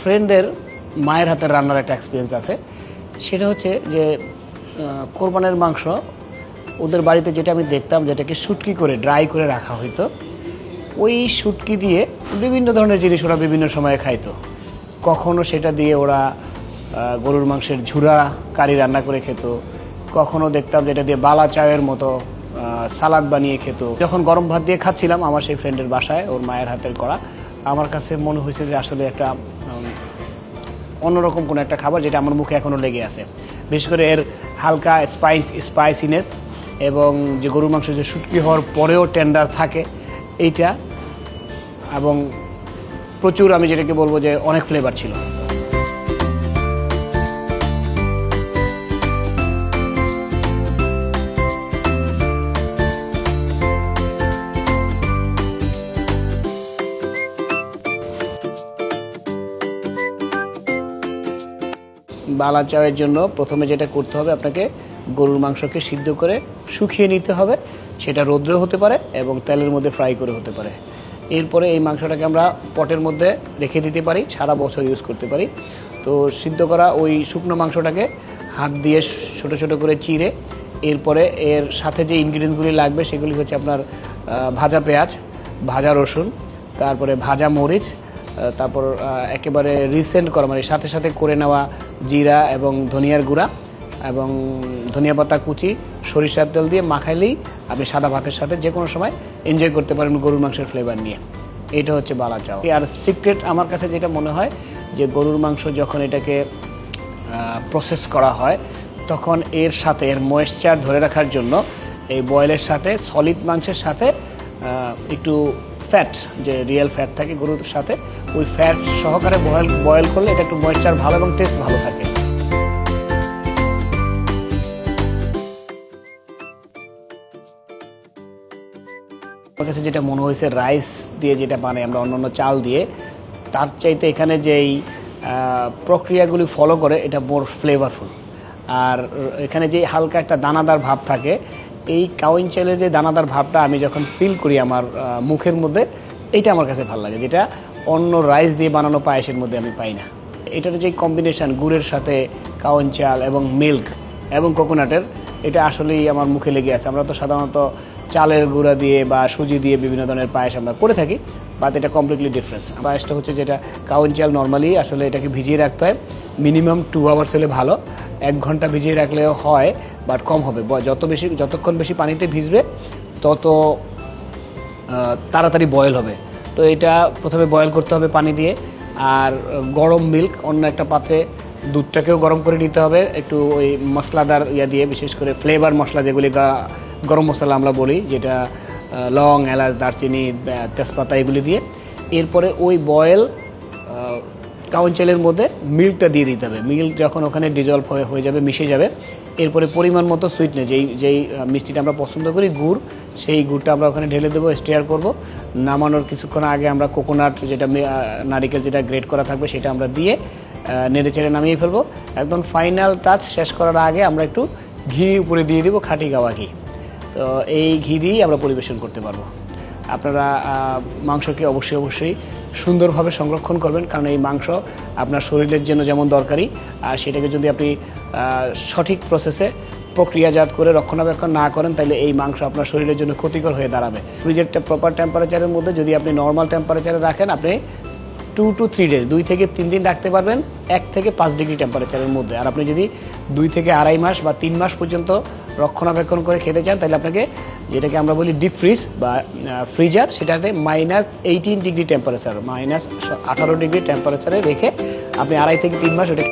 ফ্রেন্ডের মায়ের হাতের রান্নার একটা এক্সপিরিয়েন্স আছে। সেটা হচ্ছে যে কোরবানের মাংস ওদের বাড়িতে যেটা আমি দেখতাম, যেটাকে শুটকি করে ড্রাই করে রাখা হইতো, ওই শুটকি দিয়ে বিভিন্ন ধরনের জিনিস ওরা বিভিন্ন সময়ে খাইতো। কখনো সেটা দিয়ে ওরা গরুর মাংসের ঝুরা কারি রান্না করে খেত, কখনো দেখতাম যেটা দিয়ে বালা চায়ের মতো সালাদ বানিয়ে খেত। যখন গরম ভাত দিয়ে খাচ্ছিলাম আমার সেই ফ্রেন্ডের বাসায়, ওর মায়ের হাতের করা, আমার কাছে মনে হয়েছে যে আসলে একটা অন্যরকম কোনো একটা খাবার যেটা আমার মুখে এখনও লেগে আছে। বিশেষ করে এর হালকা স্পাইসিনেস এবং যে গরুর মাংস যে শুটকি হওয়ার পরেও টেন্ডার থাকে এইটা, এবং প্রচুর, আমি যেটাকে বলবো যে অনেক ফ্লেভার ছিল। বালা চায়ের জন্য প্রথমে যেটা করতে হবে, আপনাকে গরুর মাংসকে সিদ্ধ করে শুকিয়ে নিতে হবে। সেটা রৌদ্রে হতে পারে এবং তেলের মধ্যে ফ্রাই করে হতে পারে। এরপরে এই মাংসটাকে আমরা পটের মধ্যে রেখে দিতে পারি, সারা বছর ইউজ করতে পারি। তো সিদ্ধ করা ওই শুকনো মাংসটাকে হাত দিয়ে ছোট ছোট করে চিড়ে, এরপরে এর সাথে যে ইনগ্রিডিয়েন্টসগুলি লাগবে সেগুলি হচ্ছে আপনার ভাজা পেঁয়াজ, ভাজা রসুন, তারপরে ভাজা মরিচ, তারপর একেবারে রিসেন্ট করা মানে সাথে সাথে করে নেওয়া জিরা এবং ধনিয়ার গুঁড়া এবং ধনিয়া পাতা কুচি, সরিষার তেল দিয়ে মাখাইলেই আপনি সাদা ভাতের সাথে যে কোনো সময় এনজয় করতে পারেন গরুর মাংসের ফ্লেভার নিয়ে। এটা হচ্ছে বালা চাও। আর সিক্রেট আমার কাছে যেটা মনে হয় যে গরুর মাংস যখন এটাকে প্রসেস করা হয় তখন এর সাথে এর ময়েশ্চার ধরে রাখার জন্য এই বয়েলের সাথে সলিড মাংসের সাথে একটু ফ্যাট, যে রিয়েল ফ্যাট থাকে গরুর সাথে, ওই ফ্যাট সহকারে বয়েল করলে এটা একটু ময়েশ্চার ভালো এবং টেস্ট ভালো থাকে। আমার কাছে যেটা মনে হয়েছে রাইস দিয়ে যেটা বানাই আমরা অন্যান্য চাল দিয়ে, তার চাইতে এখানে যেই প্রক্রিয়াগুলি ফলো করে এটা মোর ফ্লেভারফুল। আর এখানে যে হালকা একটা দানাদার ভাব থাকে, এই কাউইন চালের যে দানাদার ভাবটা আমি যখন ফিল করি আমার মুখের মধ্যে, এইটা আমার কাছে ভালো লাগে, যেটা অন্য রাইস দিয়ে বানানো পায়েসের মধ্যে আমি পাই না। এটার যে কম্বিনেশান গুড়ের সাথে কাউইন চাল এবং মিল্ক এবং কোকোনাটের, এটা আসলেই আমার মুখে লেগে আছে। আমরা তো সাধারণত চালের গুঁড়া দিয়ে বা সুজি দিয়ে বিভিন্ন ধরনের পায়েস আমরা করে থাকি, বাট এটা কমপ্লিটলি ডিফারেন্স। পায়েসটা হচ্ছে যেটা কাউইন চাল নর্মালি আসলে এটাকে ভিজিয়ে রাখতে হয়, মিনিমাম 2 আওয়ার্স হলে ভালো, 1 ঘন্টা ভিজিয়ে রাখলেও হয়, বাট কম হবে। যতক্ষণ বেশি পানিতে ভিজবে তত তাড়াতাড়ি বয়েল হবে। তো এটা প্রথমে বয়েল করতে হবে পানি দিয়ে, আর গরম মিল্ক অন্য একটা পাত্রে, দুধটাকেও গরম করে নিতে হবে একটু ওই মশলাদার দিয়ে, বিশেষ করে ফ্লেভার মশলা যেগুলি গরম মশলা আমরা বলি, যেটা লং, এলাচ, দারচিনি, তেজপাতা এগুলি দিয়ে। এরপরে ওই বয়েল কাউইন চালের মধ্যে মিল্কটা দিয়ে দিতে হবে। মিল্ক যখন ওখানে ডিজলভ হয়ে যাবে, মিশে যাবে, এরপরে পরিমাণ মতো সুইটনেস, যেই মিষ্টিটা আমরা পছন্দ করি, গুড়, সেই গুড়টা আমরা ওখানে ঢেলে দেবো, স্টিয়ার করব। নামানোর কিছুক্ষণ আগে আমরা কোকোনাট, যেটা নারিকেল যেটা গ্রেট করা থাকবে, সেটা আমরা দিয়ে নেড়ে চেড়ে নামিয়ে ফেলবো। একদম ফাইনাল টাচ শেষ করার আগে আমরা একটু ঘি উপরে দিয়ে দিব, খাঁটি গাওয়া ঘি। তো এই ঘি দিয়েই আমরা পরিবেশন করতে পারবো। আপনারা মাংসকে অবশ্যই সুন্দরভাবে সংরক্ষণ করবেন, কারণ এই মাংস আপনার শরীরের জন্য যেমন দরকারি, আর সেটাকে যদি আপনি সঠিক প্রসেসে প্রক্রিয়াজাত করে রক্ষণাবেক্ষণ না করেন, তাহলে এই মাংস আপনার শরীরের জন্য ক্ষতিকর হয়ে দাঁড়াবে। ফ্রিজের প্রপার টেম্পারেচারের মধ্যে যদি আপনি নর্মাল টেম্পারেচারে রাখেন, আপনি 2 to 3 ডেজ, 2 থেকে 3 দিন রাখতে পারবেন 1 থেকে 5 ডিগ্রি টেম্পারেচারের মধ্যে। আর আপনি যদি 2 থেকে 2.5 মাস বা 3 মাস পর্যন্ত রক্ষণাবেক্ষণ করে খেতে চান, তাহলে আপনাকে, যেটাকে আমরা বলি ডিপ ফ্রিজ বা ফ্রিজার, সেটাতে -18 ডিগ্রি টেম্পারেচার, -18 ডিগ্রি টেম্পারেচারে রেখে আপনি 2.5 থেকে 3 মাস ওটা